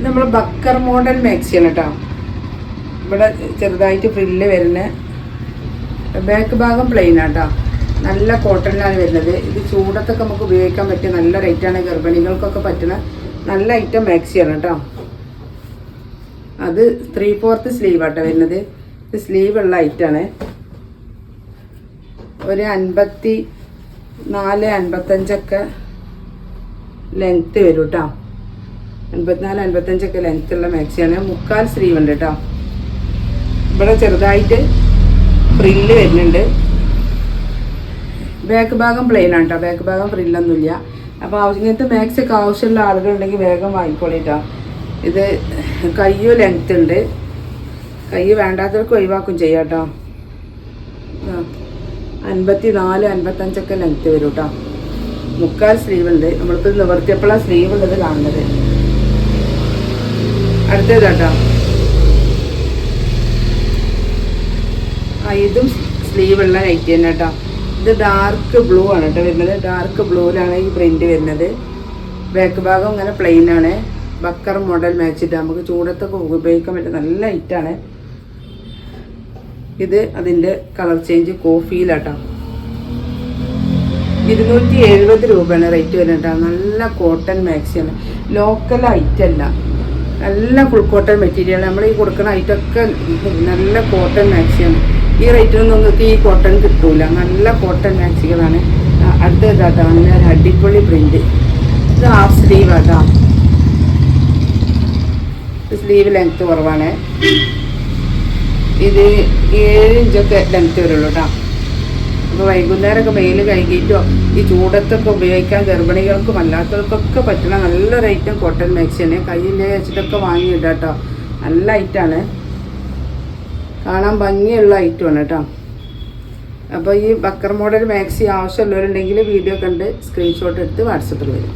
നമ്മൾ ബക്കർ മോഡൽ മാക്സിയാണ് കേട്ടോ. ഇവിടെ ചെറുതായിട്ട് ഫ്രില്ല് വരുന്ന ബാക്ക് ഭാഗം പ്ലെയിൻ ആട്ടോ. നല്ല കോട്ടണിലാണ് വരുന്നത്. ഇത് ചൂടത്തൊക്കെ നമുക്ക് ഉപയോഗിക്കാൻ പറ്റിയ നല്ല റേറ്റാണ്. ഗർഭിണികൾക്കൊക്കെ പറ്റുന്ന നല്ല ഐറ്റം മാക്സിയാണ് കേട്ടോ. അത് 3/4 സ്ലീവ് ആട്ടോ വരുന്നത്. ഇത് സ്ലീവ് ഉള്ള ഐറ്റാണ്. ഒരു 54-55 ലെങ്ത്ത് വരും കേട്ടോ. 54-55 ലെങ്ത്ത് ഉള്ള മാക്സിയാണ്. 3/4 സ്ലീവ് ഉണ്ട് കേട്ടോ. ഇവിടെ ചെറുതായിട്ട് ഫ്രില്ല് വരുന്നുണ്ട്. ബാക്ക് ഭാഗം പ്ലെയിൻ ആണ് കേട്ടോ. ബാക്ക് ഭാഗം ഫ്രില്ലൊന്നുമില്ല. അപ്പോൾ ഇങ്ങനത്തെ മാക്സി ഒക്കെ ആവശ്യമുള്ള ആളുകളുണ്ടെങ്കിൽ വേഗം വാങ്ങിക്കോളിട്ടോ. ഇത് കയ്യും ലെങ്ത്ത് ഉണ്ട്. കൈ വേണ്ടാത്തവർക്ക് ഒഴിവാക്കും ചെയ്യാം കേട്ടോ. 54-55 ലെങ്ത്ത് വരും കേട്ടോ. 3/4 സ്ലീവ് ഉണ്ട്. നമ്മളിപ്പോൾ നിവർത്തിയപ്പോഴാണ് സ്ലീവ് ഉള്ളത് കാണുന്നത്. അടുത്തത് കേട്ടോ. ഇതും സ്ലീവ് ഉള്ള നൈറ്റി തന്നെ കേട്ടോ. ഇത് ഡാർക്ക് ബ്ലൂ ആണ് കേട്ടോ വരുന്നത്. ഡാർക്ക് ബ്ലൂവിലാണ് ഈ പ്രിന്റ് വരുന്നത്. ബാക്ക് ഭാഗം ഇങ്ങനെ പ്ലെയിൻ ആണ്. ബക്കർ മോഡൽ മാച്ചിട്ട് നമുക്ക് ചൂടത്തൊക്കെ ഉപയോഗിക്കാൻ പറ്റും നല്ല ഐറ്റാണ്. ഇത് അതിൻ്റെ കളർ ചേഞ്ച് കോഫിയിലാട്ടോ. 270 രൂപയാണ് റേറ്റ് വരുന്നത് കേട്ടോ. നല്ല കോട്ടൺ മാക്സിയാണ്. ലോക്കൽ ഐറ്റല്ല, നല്ല ഫുൾ കോട്ടൺ മെറ്റീരിയൽ. നമ്മൾ ഈ കൊടുക്കുന്ന ഐറ്റമൊക്കെ നല്ല കോട്ടൺ മാക്സിയാണ്. ഈ റേറ്റിനൊന്നും നിങ്ങൾക്ക് ഈ കോട്ടൺ കിട്ടൂല. നല്ല കോട്ടൺ മാക്സികളാണ്. അടുത്ത ഇതാട്ടോ നല്ല അടിപൊളി പ്രിന്റ്. ഇത് ഹാഫ് സ്ലീവ് ആട്ടോ. സ്ലീവ് ലെങ്ത്ത് കുറവാണ്. ഇത് 7 ഇഞ്ചൊക്കെ ലെങ്ത്ത് വരുള്ളൂ കേട്ടോ. അപ്പോൾ വൈകുന്നേരമൊക്കെ വെയിൽ കഴുകിയിട്ടോ ഈ ചൂടത്തൊക്കെ ഉപയോഗിക്കാൻ ഗർഭിണികൾക്കും അല്ലാത്തവർക്കൊക്കെ പറ്റുന്ന നല്ലൊരു ഐറ്റം കോട്ടൺ മാക്സിയാണ്. കയ്യിലെ വെച്ചിട്ടൊക്കെ വാങ്ങിയിടാം കേട്ടോ. നല്ല ഐറ്റാണ്. കാണാൻ ഭംഗിയുള്ള ഐറ്റമാണ് കേട്ടോ. അപ്പോൾ ഈ ബക്കർ മോഡൽ മാക്സി ആവശ്യമുള്ളവരുണ്ടെങ്കിൽ വീഡിയോ കണ്ട് സ്ക്രീൻഷോട്ട് എടുത്ത് വാട്സപ്പിൽ വരും.